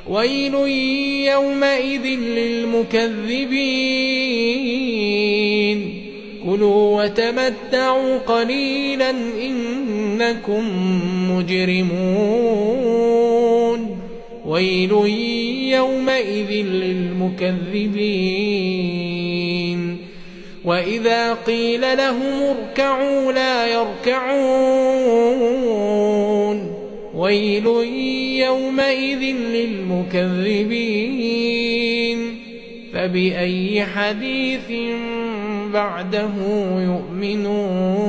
ويل يومئذ للمكذبين كلوا وتمتعوا قليلا إنكم مجرمون ويل يومئذ للمكذبين وإذا قيل لهم اركعوا لا يركعون ويل يومئذ للمكذبين فبأي حديث بعده يؤمنون